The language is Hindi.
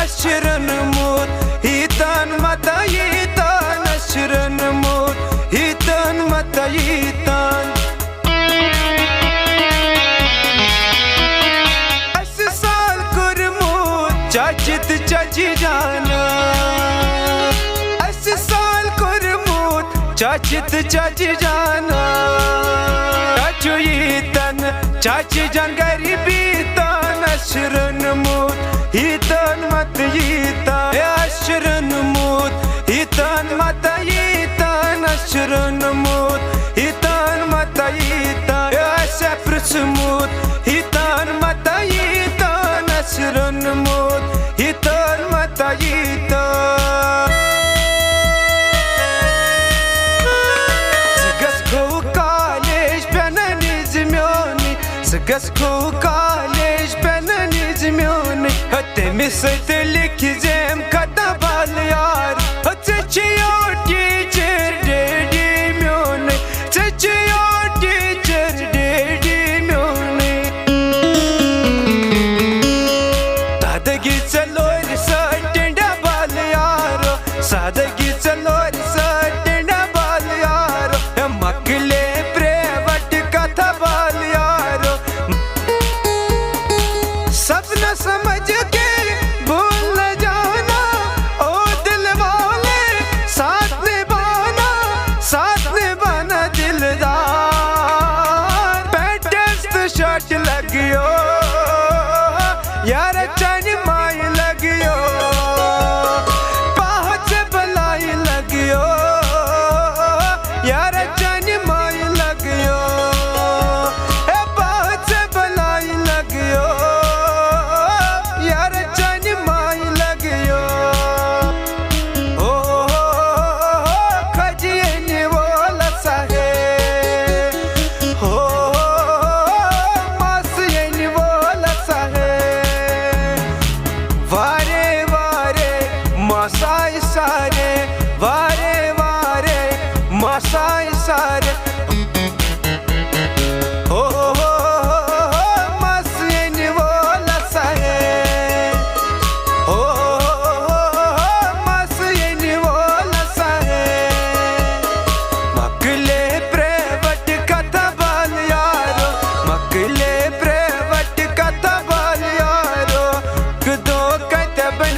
अशरन मूत हितन मता यीतन अशरन मूत हितन मता यीतन अस साल कुरमूत चाचित चाची जाना अस साल कुरमूत चाचित चाची जाना चाचू यीतन चाची जान गरीबी तन अशरन मूत हितन मत यीतन अशरन मूत हितन मत यीतन अशरन मूत हितन मत यीतन अशप्रस मूत हितन मत यीतन अशरन मूत हितन मत यीतन Zgasku college penanizmioni Zgasku college penanizmioni Hatte misatlik zem katabal yar Tsechiyo teacher dedi mioni Tsechiyo teacher dedi mioni Sadagi chalor satenda bal yaro Sadagi chalor satenda bal yaro Makle prevat katha bal yaro सपना समझ के भूल न जाना ओ दिल वाले साथ निभाना दिलदार पेटेस्ट शॉट लगियो यार चन माय लगियो पहुंच बलाई लगियो यार चन माय लगियो पहुंच बलाई लगियो यार चन माय लगियो ओ खजिए निवोला साहे हो मासिए निवोला साहे वारे वारे मासाई सारे वारे वारे मासाई सारे हो मासिए निवोला साहे हो मासिए निवोला साहे मकले प्रेवट कथा बाल यारो मकले प्रेवट कथा बाल यारो कदो कतबन